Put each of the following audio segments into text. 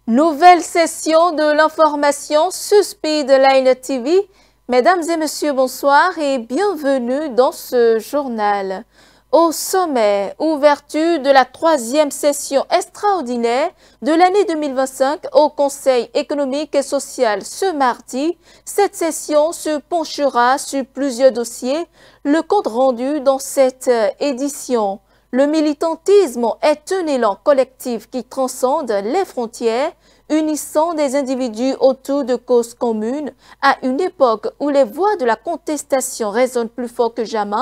Nouvelle session de l'information sur Speedline TV. Mesdames et messieurs, bonsoir et bienvenue dans ce journal. Au sommet, ouverture de la 3e session extraordinaire de l'année 2025 au Conseil économique et social ce mardi. Cette session se penchera sur plusieurs dossiers. Le compte rendu dans cette édition. Le militantisme est un élan collectif qui transcende les frontières, unissant des individus autour de causes communes. À une époque où les voix de la contestation résonnent plus fort que jamais,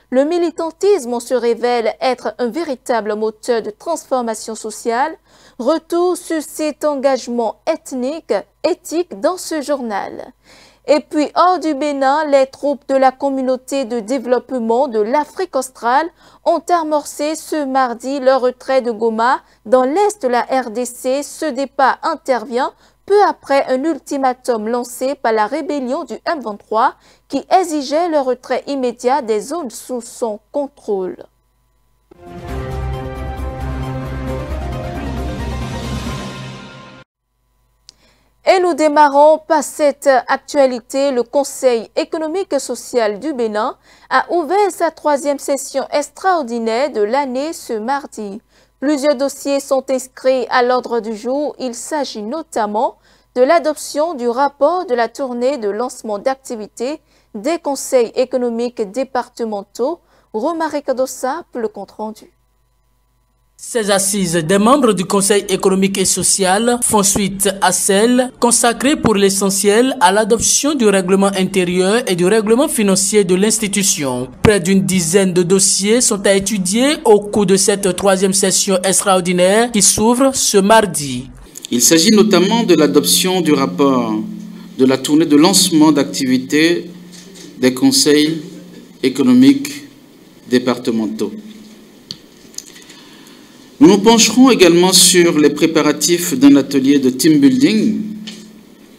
le militantisme se révèle être un véritable moteur de transformation sociale. Retour sur cet engagement éthique dans ce journal. Et puis, hors du Bénin, les troupes de la communauté de développement de l'Afrique australe ont amorcé ce mardi leur retrait de Goma dans l'est de la RDC. Ce départ intervient peu après un ultimatum lancé par la rébellion du M23 qui exigeait le retrait immédiat des zones sous son contrôle. Et nous démarrons par cette actualité. Le Conseil économique et social du Bénin a ouvert sa 3e session extraordinaire de l'année ce mardi. Plusieurs dossiers sont inscrits à l'ordre du jour. Il s'agit notamment de l'adoption du rapport de la tournée de lancement d'activités des conseils économiques départementaux. Romaric Kadossa pour le compte-rendu. Ces assises des membres du Conseil économique et social font suite à celles consacrées pour l'essentiel à l'adoption du règlement intérieur et du règlement financier de l'institution. Près d'une dizaine de dossiers sont à étudier au cours de cette 3e session extraordinaire qui s'ouvre ce mardi. Il s'agit notamment de l'adoption du rapport de la tournée de lancement d'activités des conseils économiques départementaux. Nous nous pencherons également sur les préparatifs d'un atelier de team building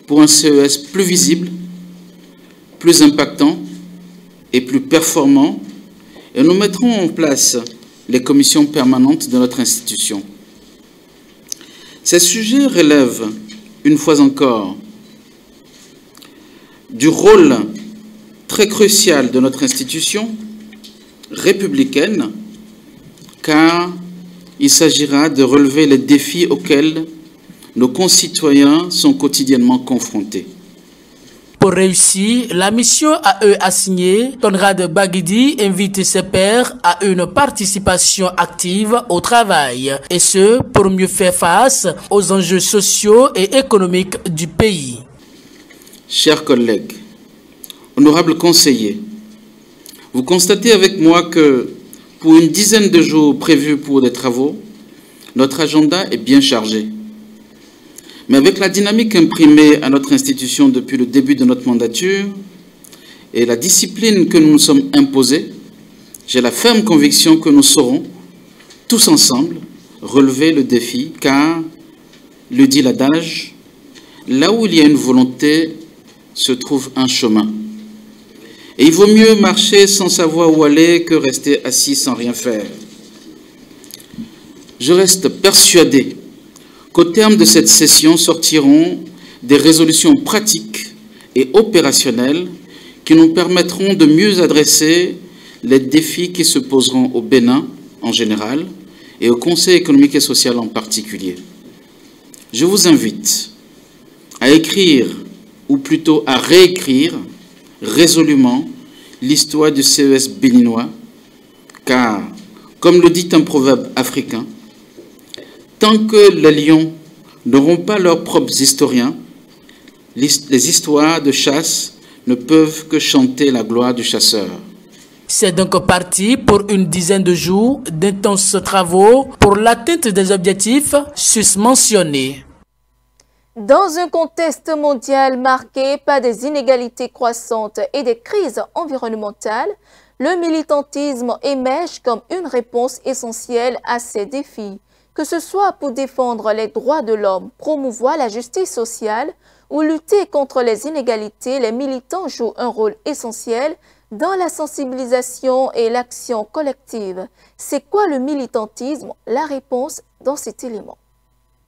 pour un CES plus visible, plus impactant et plus performant, et nous mettrons en place les commissions permanentes de notre institution. Ces sujets relèvent, une fois encore, du rôle très crucial de notre institution républicaine, car il s'agira de relever les défis auxquels nos concitoyens sont quotidiennement confrontés. Pour réussir la mission à eux assignée, Conrad Baguidi invite ses pairs à une participation active au travail, et ce, pour mieux faire face aux enjeux sociaux et économiques du pays. Chers collègues, honorables conseillers, vous constatez avec moi que pour une dizaine de jours prévus pour des travaux, notre agenda est bien chargé. Mais avec la dynamique imprimée à notre institution depuis le début de notre mandature et la discipline que nous nous sommes imposée, j'ai la ferme conviction que nous saurons, tous ensemble, relever le défi, car, le dit l'adage, là où il y a une volonté, se trouve un chemin. Et il vaut mieux marcher sans savoir où aller que rester assis sans rien faire. Je reste persuadé qu'au terme de cette session sortiront des résolutions pratiques et opérationnelles qui nous permettront de mieux adresser les défis qui se poseront au Bénin en général et au Conseil économique et social en particulier. Je vous invite à écrire, ou plutôt à réécrire, résolument l'histoire du CES béninois, car, comme le dit un proverbe africain, tant que les lions n'auront pas leurs propres historiens, les histoires de chasse ne peuvent que chanter la gloire du chasseur. C'est donc parti pour une dizaine de jours d'intenses travaux pour l'atteinte des objectifs susmentionnés. Dans un contexte mondial marqué par des inégalités croissantes et des crises environnementales, le militantisme émerge comme une réponse essentielle à ces défis, que ce soit pour défendre les droits de l'homme, promouvoir la justice sociale ou lutter contre les inégalités. Les militants jouent un rôle essentiel dans la sensibilisation et l'action collective. C'est quoi le militantisme? La réponse dans cet élément.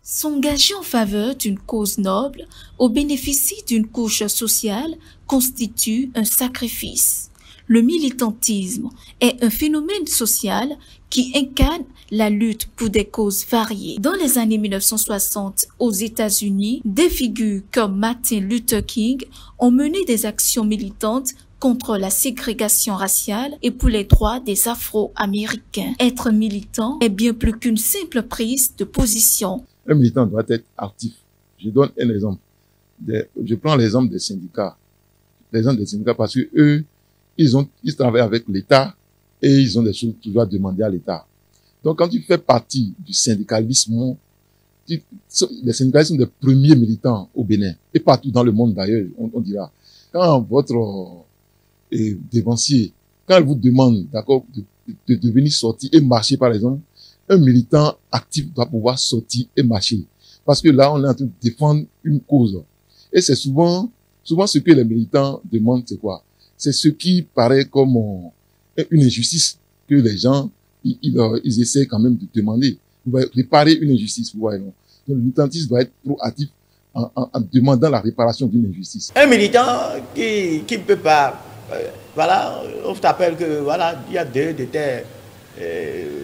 S'engager en faveur d'une cause noble au bénéfice d'une couche sociale constitue un sacrifice. Le militantisme est un phénomène social qui incarne la lutte pour des causes variées. Dans les années 1960, aux États-Unis, des figures comme Martin Luther King ont mené des actions militantes contre la ségrégation raciale et pour les droits des Afro-Américains. Être militant est bien plus qu'une simple prise de position. Un militant doit être actif. Je donne un exemple. Je prends l'exemple des syndicats. L'exemple des syndicats parce que eux, ils travaillent avec l'État et ils ont des choses toujours à demander à l'État. Donc, quand tu fais partie du syndicalisme, les syndicalistes sont des premiers militants au Bénin et partout dans le monde d'ailleurs, on dira. Quand votre dévancier, quand elle vous demande, d'accord, de venir sortir et marcher, par exemple, un militant actif doit pouvoir sortir et marcher. Parce que là, on est en train de défendre une cause. Et c'est souvent ce que les militants demandent, c'est quoi? C'est ce qui paraît comme une injustice que les gens, ils essaient quand même de demander. Vous voyez, réparer une injustice, vous voyez, non? Donc, le militantisme doit être proactif en demandant la réparation d'une injustice. Un militant qui ne peut pas, voilà, on t'appelle que, voilà, il y a deux de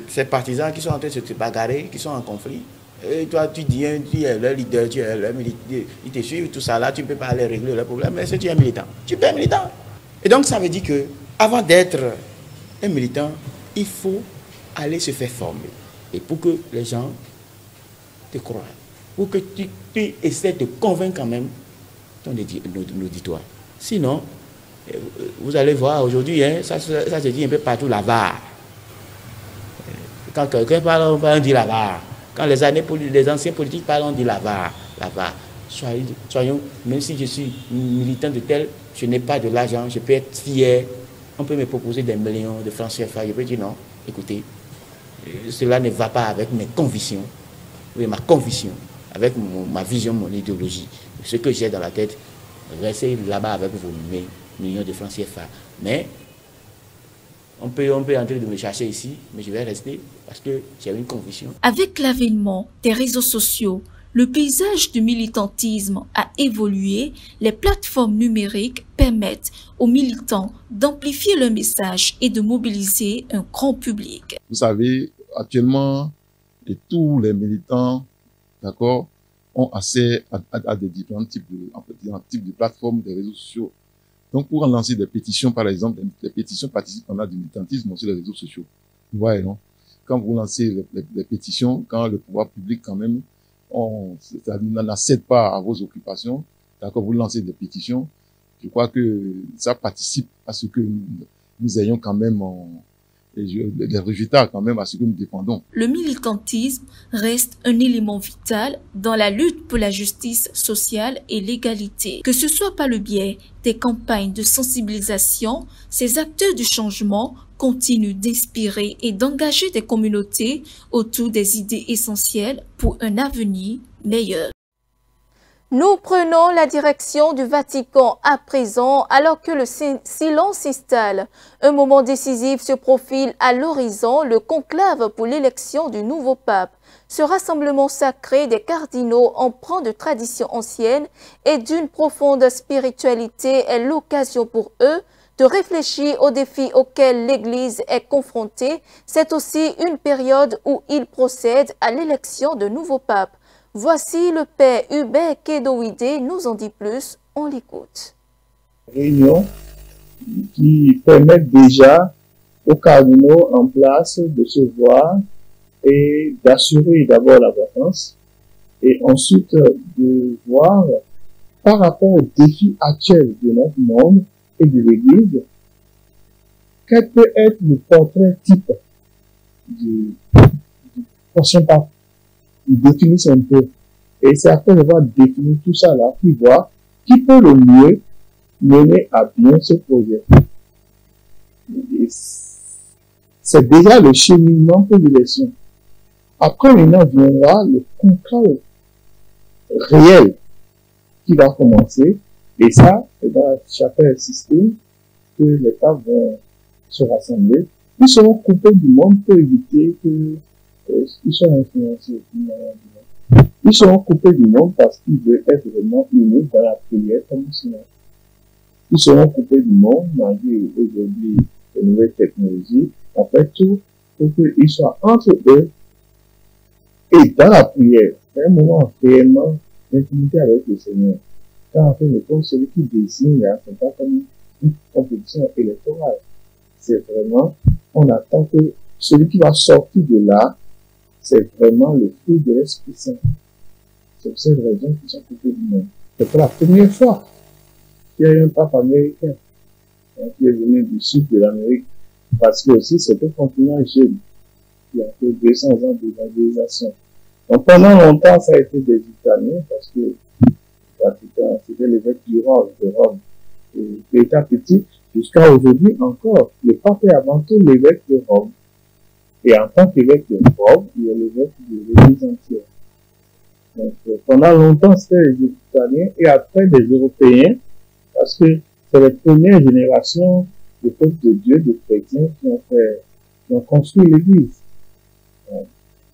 ces partisans qui sont en train de se bagarrer, qui sont en conflit. Et toi, tu dis, tu es leur leader, tu es leur militant, ils te suivent, tout ça là, tu ne peux pas aller régler leurs problèmes, mais si tu es un militant, tu peux être militant. Et donc, ça veut dire que, avant d'être un militant, il faut aller se faire former. Et pour que les gens te croient, pour que tu essaies de convaincre quand même ton auditoire. Sinon, vous allez voir aujourd'hui, hein, ça se dit un peu partout, la VAR. Quand quelqu'un parle, on dit la VAR. Quand les anciens politiques parlent, on dit la VAR. La VAR. Soyons, même si je suis militant de tel, je n'ai pas de l'argent, je peux être fier. On peut me proposer des millions de francs CFA. Je peux dire non, écoutez, cela ne va pas avec mes convictions. Oui, ma conviction, avec ma vision, mon idéologie. Ce que j'ai dans la tête, restez là-bas avec vos millions de francs CFA. Mais on peut entrer de me chercher ici, mais je vais rester parce que j'ai une conviction. Avec l'avènement des réseaux sociaux, le paysage du militantisme a évolué. Les plateformes numériques permettent aux militants d'amplifier leur message et de mobiliser un grand public. Vous savez, actuellement, tous les militants, d'accord, ont accès à des différents types de plateformes, des réseaux sociaux. Donc, pour lancer des pétitions, par exemple, les pétitions participent à du militantisme sur les réseaux sociaux. Vous voyez, non? Quand vous lancez les pétitions, quand le pouvoir public, quand même, n'accède pas à vos occupations, d'accord, vous lancez des pétitions, je crois que ça participe à ce que nous ayons quand même des résultats quand même à ce que nous défendons. Le militantisme reste un élément vital dans la lutte pour la justice sociale et l'égalité. Que ce soit par le biais des campagnes de sensibilisation, ces acteurs du changement continuent d'inspirer et d'engager des communautés autour des idées essentielles pour un avenir meilleur. Nous prenons la direction du Vatican à présent alors que le silence s'installe. Un moment décisif se profile à l'horizon, le conclave pour l'élection du nouveau pape. Ce rassemblement sacré des cardinaux empreint de traditions anciennes et d'une profonde spiritualité est l'occasion pour eux de réfléchir aux défis auxquels l'Église est confrontée. C'est aussi une période où ils procèdent à l'élection de nouveau pape. Voici le père Hubert Kédouidé nous en dit plus, on l'écoute. Réunion qui permettent déjà aux cardinaux en place de se voir et d'assurer d'abord la vacance et ensuite de voir par rapport aux défis actuels de notre monde et de l'Église, quel peut être le portrait type du prochain pape. Ils définissent un peu. Et c'est après avoir défini tout ça là, qui voit qui peut le mieux mener à bien ce projet. C'est déjà le cheminement pour l'élection. Après, maintenant viendra le contrôle réel qui va commencer. Et ça, c'est dans la chapelle système que les papes vont se rassembler. Ils seront coupés du monde pour éviter qu'ils soient influencés. Ils seront coupés du monde parce qu'ils veulent être vraiment unis dans la prière comme musulmans. Ils seront coupés du monde, malgré aujourd'hui les nouvelles technologies. On fait tout pour qu'ils soient entre eux et dans la prière. C'est un moment réellement d'intimité avec le Seigneur. Quand on fait le compte, celui qui désigne, là, c'est pas comme une compétition électorale. C'est vraiment, on attend que celui qui va sortir de là, c'est vraiment le fruit de l'Esprit Saint. C'est pour cette raison qu'ils sont coupés du monde. C'est pour la première fois qu'il y a eu un pape américain qui est venu du sud de l'Amérique. Parce que aussi, c'est un continent jeune qui a fait 200 ans d'évangélisation. Donc pendant longtemps, ça a été des Italiens parce que c'était l'évêque de Rome. Et petit à petit, jusqu'à aujourd'hui encore, le pape est avant tout l'évêque de Rome. Et en tant qu'évêque de Rome, il est l'évêque de l'Église entière. Donc, pendant longtemps, c'était les Italiens et après les Européens, parce que c'est les premières générations de peuple de Dieu, de chrétiens qui ont construit l'Église.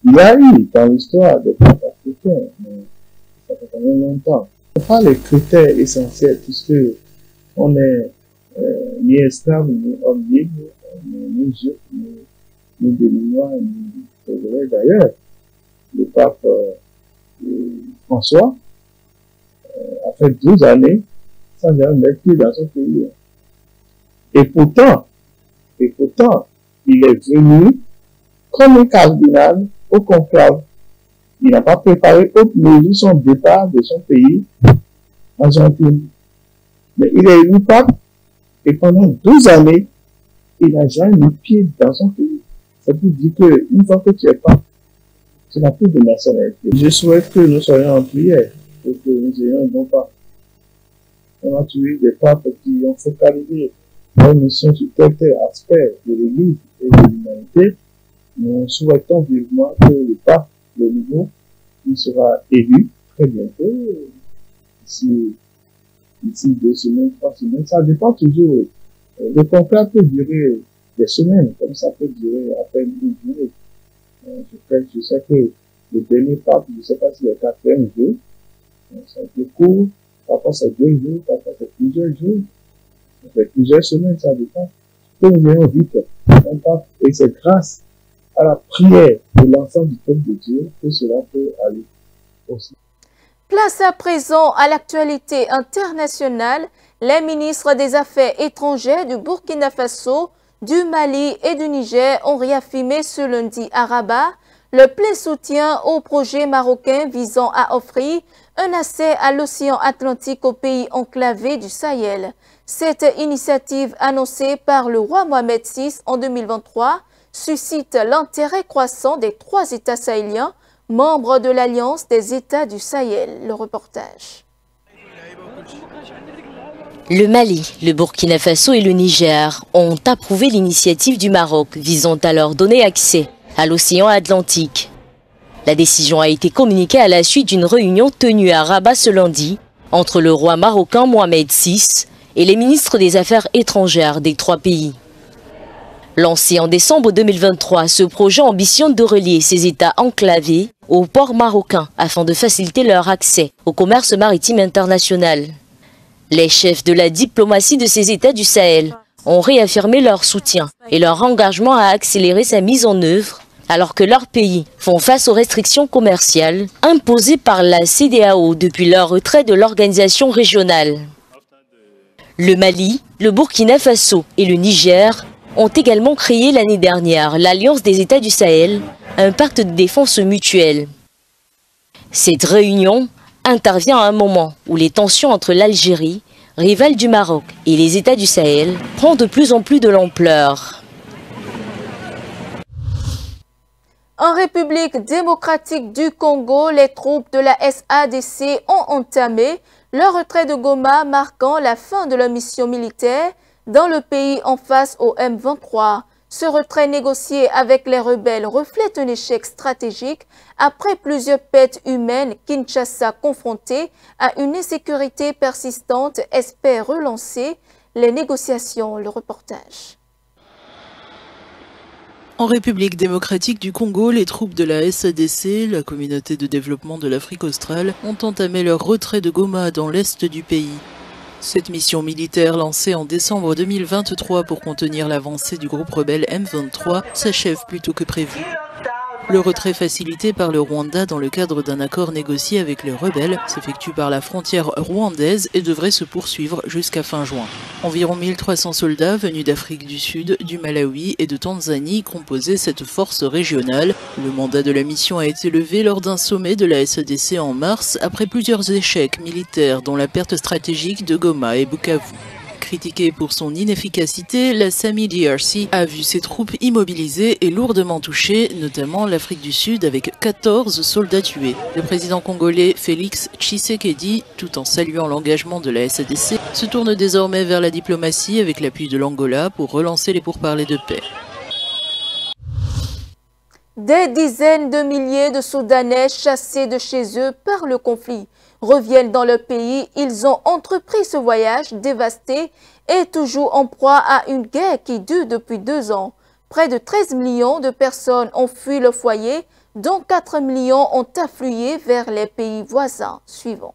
Il y a eu dans l'histoire des papes africains, mais ça fait quand même longtemps. Ce ne sont pas les critères essentiels, puisque on n'est ni esclave, ni homme libre, ni juif, ni béninois, ni togolais. D'ailleurs, le pape François a fait 12 années sans jamais mettre pied dans son pays. Et pourtant, il est venu comme un cardinal au conclave. Il n'a pas préparé autre mesure son départ de son pays, Argentine. Mais il est élu pape et pendant 12 années, il n'a jamais mis pied dans son pays. Ça veut dire qu'une fois que tu es pape, tu n'as plus de nationalité. Je souhaite que nous soyons en prière pour que nous ayons un bon pape. On a trouvé des papes qui ont focalisé leur mission sur tel aspect de l'Église et de l'humanité. Nous souhaitons vivement que le pape, le nouveau, il sera élu très bientôt, d'ici 2 semaines, 3 semaines. Ça dépend toujours. Le conclave peut durer des semaines, comme ça peut durer à peine une journée. Je sais que le dernier pape, je ne sais pas si c'est le 4e jour, c'est un peu court, parfois c'est 2 jours, parfois c'est plusieurs jours, ça fait plusieurs semaines, ça dépend. Que nous ayons vite un pape, et c'est grâce à la prière de l'ensemble du peuple de Dieu que cela peut aller aussi. Place à présent à l'actualité internationale. Les ministres des Affaires étrangères du Burkina Faso, du Mali et du Niger ont réaffirmé ce lundi à Rabat le plein soutien au projet marocain visant à offrir un accès à l'océan Atlantique aux pays enclavés du Sahel. Cette initiative annoncée par le roi Mohamed VI en 2023 suscite l'intérêt croissant des 3 États sahéliens, membres de l'Alliance des États du Sahel. Le reportage. Le Mali, le Burkina Faso et le Niger ont approuvé l'initiative du Maroc visant à leur donner accès à l'océan Atlantique. La décision a été communiquée à la suite d'une réunion tenue à Rabat ce lundi entre le roi marocain Mohamed VI et les ministres des Affaires étrangères des 3 pays. Lancé en décembre 2023, ce projet ambitionne de relier ces États enclavés aux ports marocains afin de faciliter leur accès au commerce maritime international. Les chefs de la diplomatie de ces États du Sahel ont réaffirmé leur soutien et leur engagement à accélérer sa mise en œuvre alors que leurs pays font face aux restrictions commerciales imposées par la CEDEAO depuis leur retrait de l'organisation régionale. Le Mali, le Burkina Faso et le Niger ont également créé l'année dernière l'Alliance des États du Sahel, un pacte de défense mutuelle. Cette réunion intervient à un moment où les tensions entre l'Algérie, rivale du Maroc, et les États du Sahel prennent de plus en plus de l'ampleur. En République démocratique du Congo, les troupes de la SADC ont entamé leur retrait de Goma, marquant la fin de leur mission militaire dans le pays en face au M23. Ce retrait négocié avec les rebelles reflète un échec stratégique après plusieurs pertes humaines. Kinshasa, confrontée à une insécurité persistante, espère relancer les négociations. Le reportage. En République démocratique du Congo, les troupes de la SADC, la communauté de développement de l'Afrique australe, ont entamé leur retrait de Goma dans l'est du pays. Cette mission militaire lancée en décembre 2023 pour contenir l'avancée du groupe rebelle M23 s'achève plus tôt que prévu. Le retrait facilité par le Rwanda dans le cadre d'un accord négocié avec les rebelles s'effectue par la frontière rwandaise et devrait se poursuivre jusqu'à fin juin. Environ 1300 soldats venus d'Afrique du Sud, du Malawi et de Tanzanie composaient cette force régionale. Le mandat de la mission a été levé lors d'un sommet de la SADC en mars après plusieurs échecs militaires dont la perte stratégique de Goma et Bukavu. Critiquée pour son inefficacité, la SAMI DRC a vu ses troupes immobilisées et lourdement touchées, notamment l'Afrique du Sud avec 14 soldats tués. Le président congolais Félix Tshisekedi, tout en saluant l'engagement de la SADC, se tourne désormais vers la diplomatie avec l'appui de l'Angola pour relancer les pourparlers de paix. Des dizaines de milliers de Soudanais chassés de chez eux par le conflit reviennent dans leur pays. Ils ont entrepris ce voyage dévasté et toujours en proie à une guerre qui dure depuis 2 ans. Près de 13 millions de personnes ont fui le foyer, dont 4 millions ont afflué vers les pays voisins suivants.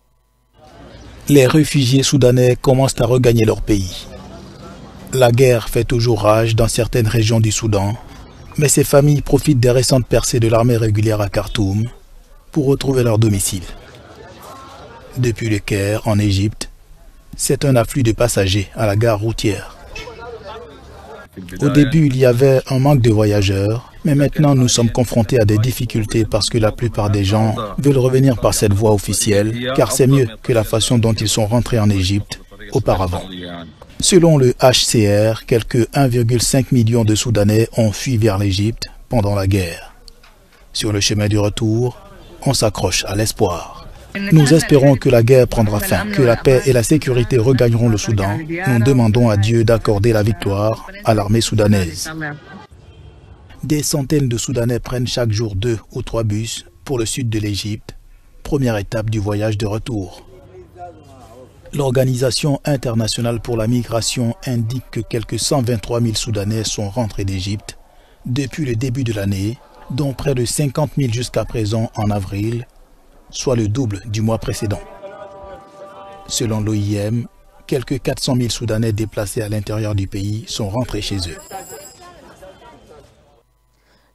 Les réfugiés soudanais commencent à regagner leur pays. La guerre fait toujours rage dans certaines régions du Soudan, mais ces familles profitent des récentes percées de l'armée régulière à Khartoum pour retrouver leur domicile. Depuis le Caire, en Égypte, c'est un afflux de passagers à la gare routière. Au début, il y avait un manque de voyageurs, mais maintenant nous sommes confrontés à des difficultés parce que la plupart des gens veulent revenir par cette voie officielle, car c'est mieux que la façon dont ils sont rentrés en Égypte auparavant. Selon le HCR, quelques 1,5 million de Soudanais ont fui vers l'Égypte pendant la guerre. Sur le chemin du retour, on s'accroche à l'espoir. Nous espérons que la guerre prendra fin, que la paix et la sécurité regagneront le Soudan. Nous demandons à Dieu d'accorder la victoire à l'armée soudanaise. Des centaines de Soudanais prennent chaque jour 2 ou 3 bus pour le sud de l'Égypte, première étape du voyage de retour. L'Organisation internationale pour la migration indique que quelques 123 000 Soudanais sont rentrés d'Égypte depuis le début de l'année, dont près de 50 000 jusqu'à présent en avril, soit le double du mois précédent. Selon l'OIM, quelques 400 000 Soudanais déplacés à l'intérieur du pays sont rentrés chez eux.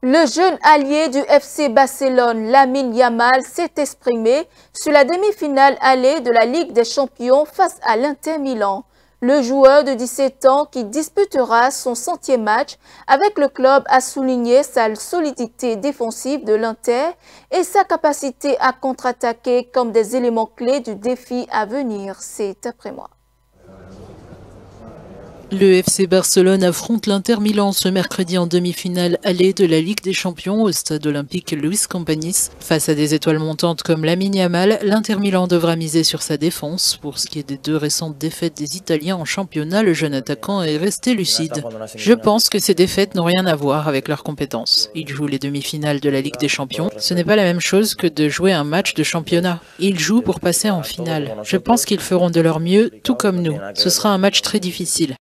Le jeune allié du FC Barcelone, Lamine Yamal, s'est exprimé sur la demi-finale allée de la Ligue des Champions face à l'Inter Milan. Le joueur de 17 ans qui disputera son 100e match avec le club a souligné sa solidité défensive de l'Inter et sa capacité à contre-attaquer comme des éléments clés du défi à venir. C'est après moi. Le FC Barcelone affronte l'Inter Milan ce mercredi en demi-finale allée de la Ligue des Champions au stade olympique Luis Companys. Face à des étoiles montantes comme Lamine Yamal, l'Inter Milan devra miser sur sa défense. Pour ce qui est des 2 récentes défaites des Italiens en championnat, le jeune attaquant est resté lucide. Je pense que ces défaites n'ont rien à voir avec leurs compétences. Ils jouent les demi-finales de la Ligue des Champions. Ce n'est pas la même chose que de jouer un match de championnat. Ils jouent pour passer en finale. Je pense qu'ils feront de leur mieux, tout comme nous. Ce sera un match très difficile.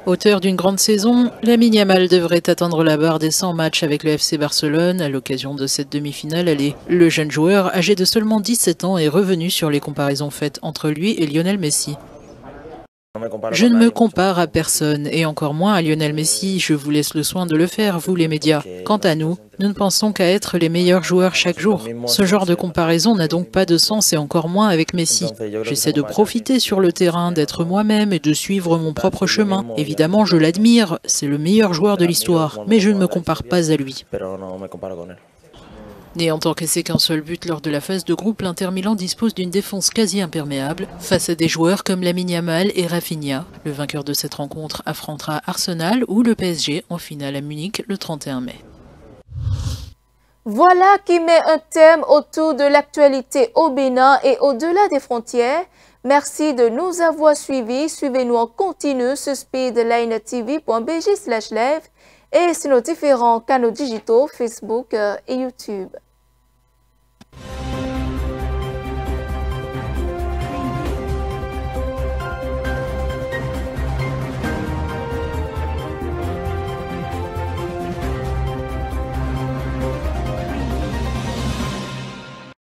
Auteur d'une grande saison, Lamine Yamal devrait atteindre la barre des 100 matchs avec le FC Barcelone à l'occasion de cette demi-finale allée. Le jeune joueur, âgé de seulement 17 ans, est revenu sur les comparaisons faites entre lui et Lionel Messi. Je ne me compare à personne, et encore moins à Lionel Messi. Je vous laisse le soin de le faire, vous les médias. Quant à nous, nous ne pensons qu'à être les meilleurs joueurs chaque jour. Ce genre de comparaison n'a donc pas de sens, et encore moins avec Messi. J'essaie de profiter sur le terrain, d'être moi-même et de suivre mon propre chemin. Évidemment, je l'admire, c'est le meilleur joueur de l'histoire, mais je ne me compare pas à lui. N'ayant encaissé qu'un seul but lors de la phase de groupe, l'Inter Milan dispose d'une défense quasi imperméable face à des joueurs comme Lamine Yamal et Rafinha. Le vainqueur de cette rencontre affrontera Arsenal ou le PSG en finale à Munich le 31 mai. Voilà qui met un terme autour de l'actualité au Bénin et au-delà des frontières. Merci de nous avoir suivis. Suivez-nous en continu sur speedlinetv.bg/live et sur nos différents canaux digitaux Facebook et YouTube.